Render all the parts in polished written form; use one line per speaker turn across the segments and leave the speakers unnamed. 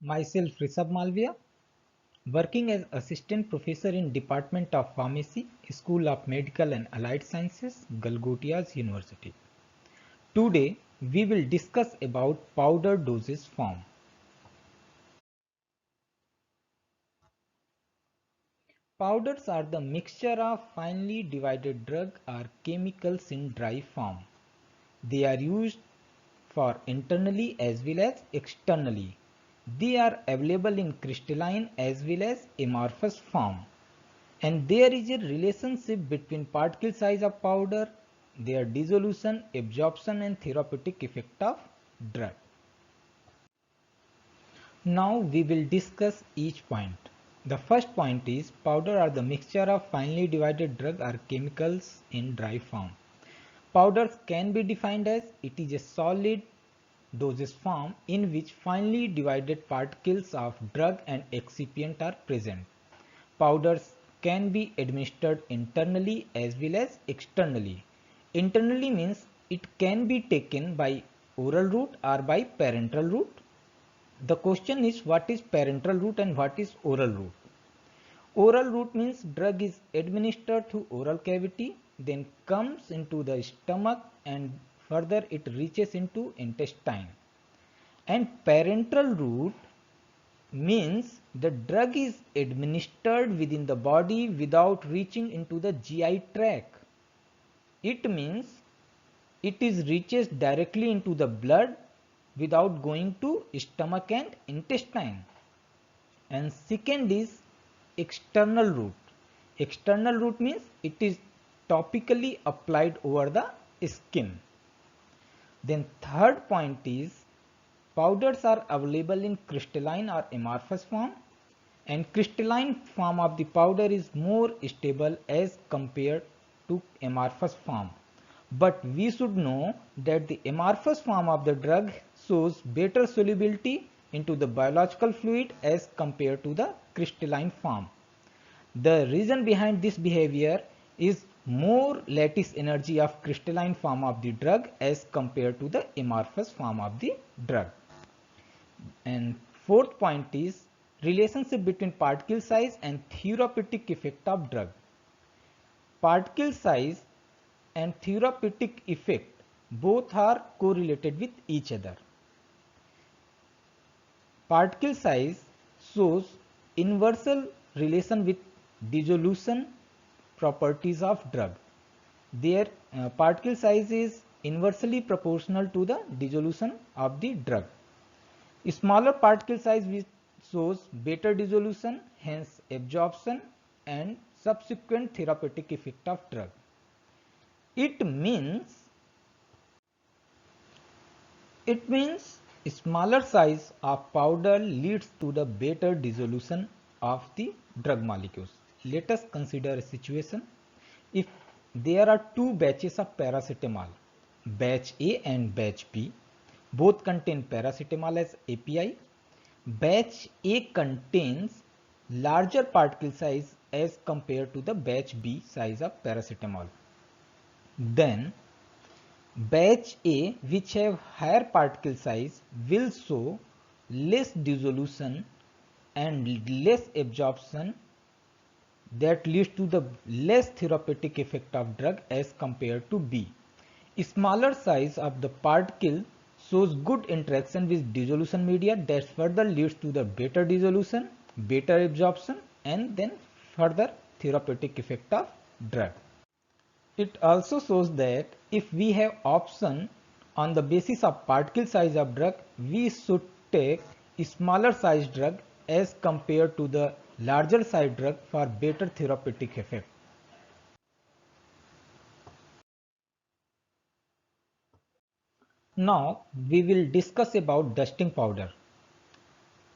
Myself Rishabh Malviya, working as Assistant Professor in Department of Pharmacy, School of Medical and Allied Sciences, Galgotias University. Today we will discuss about powder dosage form. Powders are the mixture of finely divided drug or chemicals in dry form. They are used for internally as well as externally. They are available in crystalline as well as amorphous form. And there is a relationship between particle size of powder, their dissolution, absorption and therapeutic effect of drug. Now we will discuss each point. The first point is powder are the mixture of finely divided drug or chemicals in dry form. Powders can be defined as it is a solid dosage form in which finely divided particles of drug and excipient are present. Powders can be administered internally as well as externally. Internally means it can be taken by oral route or by parenteral route. The question is what is parenteral route and what is oral route? Oral route means drug is administered through oral cavity, then comes into the stomach and further it reaches into intestine. And parenteral route means the drug is administered within the body without reaching into the GI tract. It means it is reaches directly into the blood without going to stomach and intestine. And second is external route. External route means it is topically applied over the skin. Then third point is powders are available in crystalline or amorphous form, and crystalline form of the powder is more stable as compared to amorphous form. But we should know that the amorphous form of the drug shows better solubility into the biological fluid as compared to the crystalline form. The reason behind this behavior is more lattice energy of crystalline form of the drug as compared to the amorphous form of the drug. And fourth point is relationship between particle size and therapeutic effect of drug. Particle size and therapeutic effect both are correlated with each other. Particle size shows inversal relation with dissolution properties of drug. Their particle size is inversely proportional to the dissolution of the drug. Smaller particle size which shows better dissolution, hence absorption and subsequent therapeutic effect of drug. It means smaller size of powder leads to the better dissolution of the drug molecules. Let us consider a situation. If there are two batches of paracetamol, batch A and batch B, both contain paracetamol as API. Batch A contains larger particle size as compared to the batch B size of paracetamol. Then batch A, which have higher particle size, will show less dissolution and less absorption, that leads to the less therapeutic effect of drug as compared to B. Smaller size of the particle shows good interaction with dissolution media, that further leads to the better dissolution, better absorption and then further therapeutic effect of drug. It also shows that if we have option on the basis of particle size of drug, we should take smaller size drug as compared to the larger size drug for better therapeutic effect. Now we will discuss about dusting powder.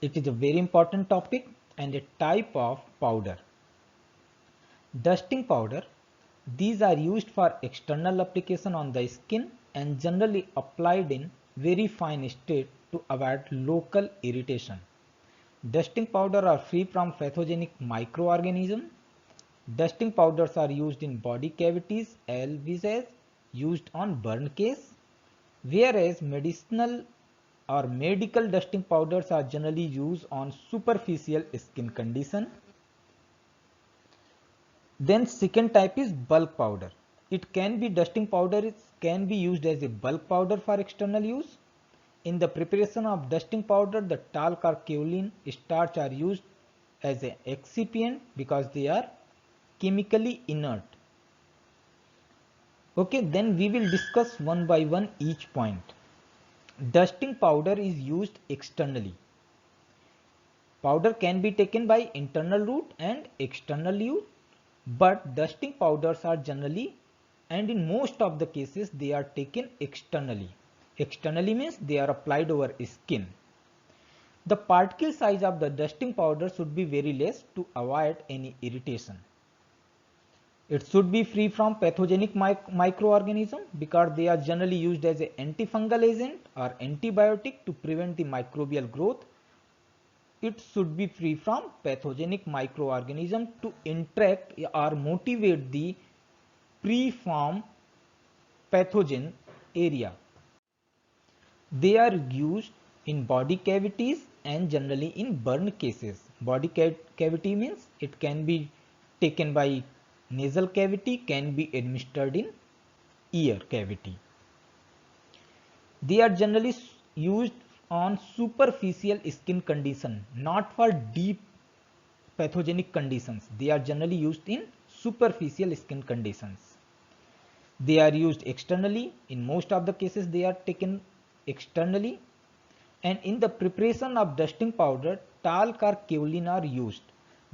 It is a very important topic and a type of powder. Dusting powder, these are used for external application on the skin and generally applied in very fine state to avoid local irritation. Dusting powder are free from pathogenic microorganisms. Dusting powders are used in body cavities as used on burn case, whereas medicinal or medical dusting powders are generally used on superficial skin condition. Then second type is bulk powder. It can be dusting powder, it can be used as a bulk powder for external use. In the preparation of dusting powder, the talc or kaolin starch are used as an excipient because they are chemically inert. Okay, then we will discuss one by one each point. Dusting powder is used externally. Powder can be taken by internal route and external use, but dusting powders are generally and in most of the cases they are taken externally. Externally means they are applied over skin. The particle size of the dusting powder should be very less to avoid any irritation. It should be free from pathogenic microorganisms because they are generally used as an antifungal agent or antibiotic to prevent the microbial growth. It should be free from pathogenic microorganisms to interact or motivate the preformed pathogen area. They are used in body cavities and generally in burn cases. Body cavity means it can be taken by nasal cavity, can be administered in ear cavity. They are generally used on superficial skin condition, not for deep pathogenic conditions. They are generally used in superficial skin conditions. They are used externally. In most of the cases they are taken externally. And in the preparation of dusting powder, talc or kaolin are used.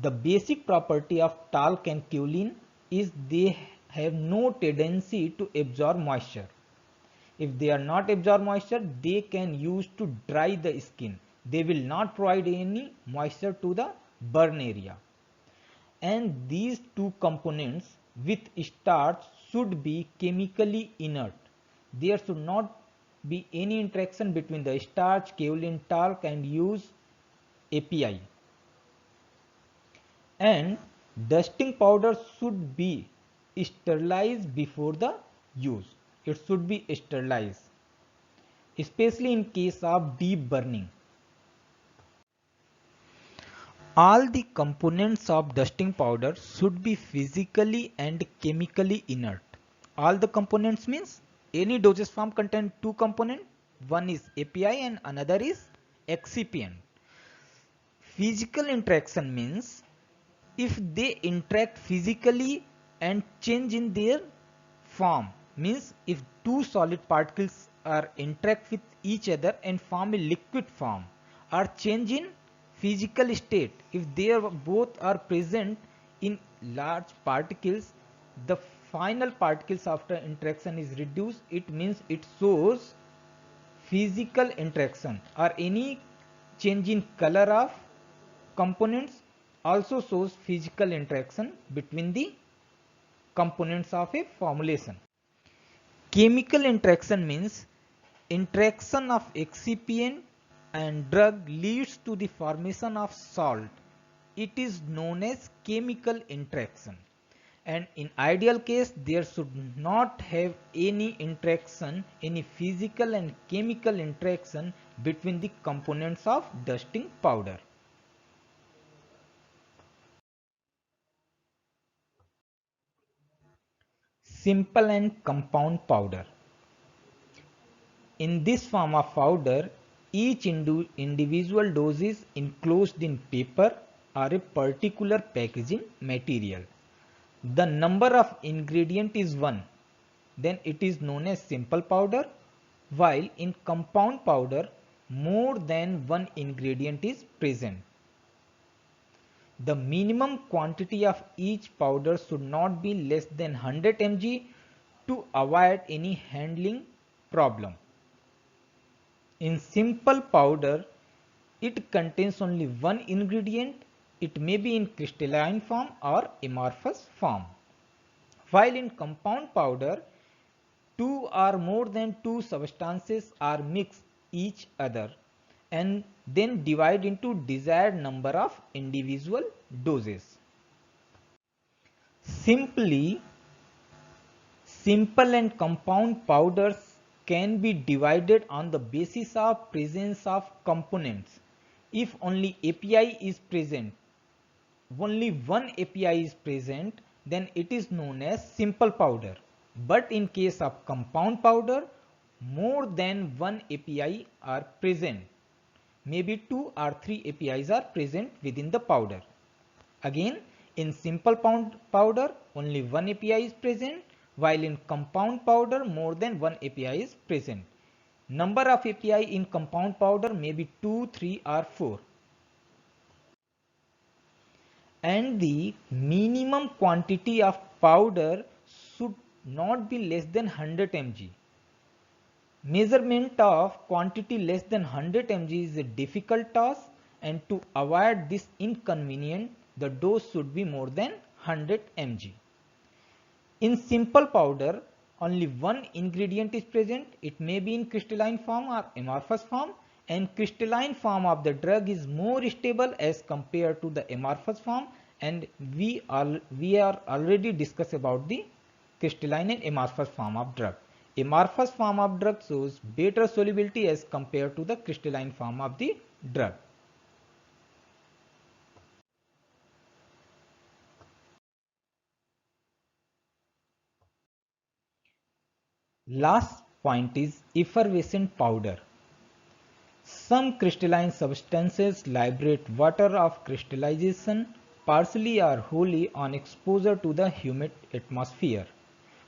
The basic property of talc and kaolin is they have no tendency to absorb moisture. If they are not absorb moisture, they can use to dry the skin. They will not provide any moisture to the burn area. And these two components with starch should be chemically inert. There should not be any interaction between the starch, kaolin, talc and use API. And dusting powder should be sterilized before the use. It should be sterilized, especially in case of deep burning. All the components of dusting powder should be physically and chemically inert. All the components means any dosage form contain two components. One is API and another is excipient. Physical interaction means if they interact physically and change in their form, means if two solid particles are interact with each other and form a liquid form or change in physical state, if they are both are present in large particles, the final particles after interaction is reduced. It means it shows physical interaction, or any change in color of components also shows physical interaction between the components of a formulation. Chemical interaction means interaction of excipient and drug leads to the formation of salt. It is known as chemical interaction. And in ideal case, there should not have any interaction, any physical and chemical interaction between the components of dusting powder. Simple and compound powder. In this form of powder, each individual dose is enclosed in paper or a particular packaging material. The number of ingredient is 1. Then it is known as simple powder, while in compound powder more than one ingredient is present. The minimum quantity of each powder should not be less than 100 mg to avoid any handling problem. In simple powder, it contains only one ingredient. It may be in crystalline form or amorphous form. While in compound powder, two or more than two substances are mixed each other and then divide into desired number of individual doses. Simply, simple and compound powders can be divided on the basis of presence of components. If only API is present, only one API is present, then it is known as simple powder. But in case of compound powder, more than one API are present. Maybe 2 or 3 APIs are present within the powder. Again, in simple powder, only one API is present, while in compound powder, more than one API is present. Number of API in compound powder may be 2, 3 or 4. And the minimum quantity of powder should not be less than 100 mg. Measurement of quantity less than 100 mg is a difficult task, and to avoid this inconvenience, the dose should be more than 100 mg. In simple powder, only one ingredient is present. It may be in crystalline form or amorphous form, and crystalline form of the drug is more stable as compared to the amorphous form, and we are already discussed about the crystalline and amorphous form of drug. Amorphous form of drug shows better solubility as compared to the crystalline form of the drug. Last point is effervescent powder. Some crystalline substances liberate water of crystallization partially or wholly on exposure to the humid atmosphere.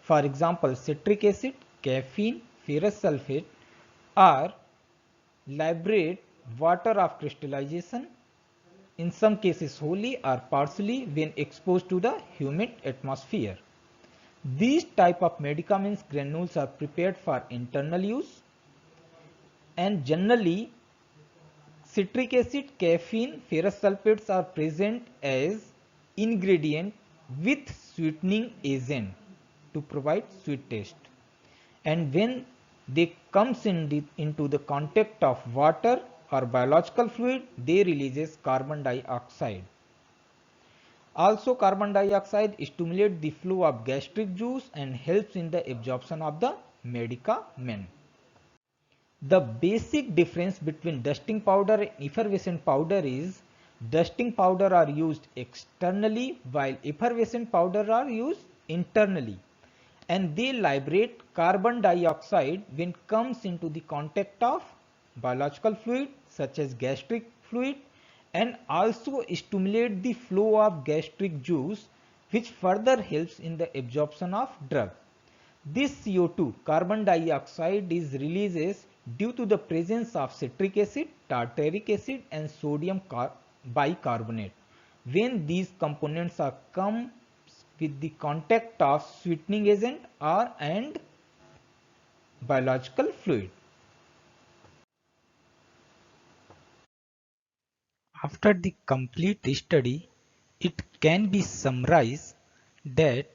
For example, citric acid, caffeine, ferrous sulfate are liberate water of crystallization, in some cases wholly or partially when exposed to the humid atmosphere. These type of medicaments granules are prepared for internal use, and generally citric acid, caffeine, ferrous sulfates are present as ingredient with sweetening agent to provide sweet taste. And when they comes into the contact of water or biological fluid, they releases carbon dioxide. Also, carbon dioxide stimulates the flow of gastric juice and helps in the absorption of the medicament. The basic difference between dusting powder and effervescent powder is dusting powder are used externally while effervescent powder are used internally, and they liberate carbon dioxide when comes into the contact of biological fluid such as gastric fluid, and also stimulate the flow of gastric juice, which further helps in the absorption of drug. This CO2 carbon dioxide is releases due to the presence of citric acid, tartaric acid and sodium bicarbonate. When these components are come with the contact of sweetening agent or and biological fluid. After the complete study, it can be summarized that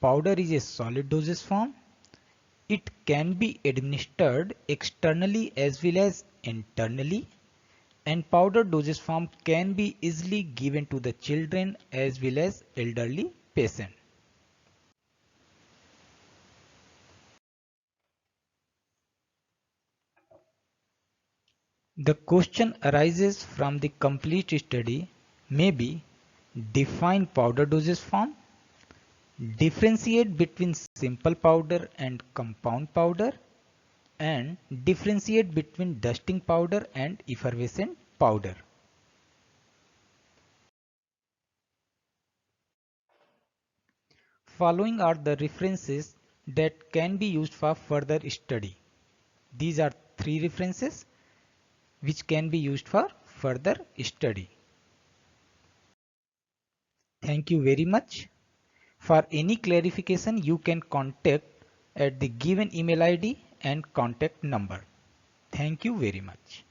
powder is a solid dosage form. It can be administered externally as well as internally, and powder dosage form can be easily given to the children as well as elderly patients. The question arises from the complete study may be define powder dosage form, differentiate between simple powder and compound powder, and differentiate between dusting powder and effervescent powder. Following are the references that can be used for further study. These are 3 references which can be used for further study. Thank you very much. For any clarification, you can contact at the given email ID and contact number. Thank you very much.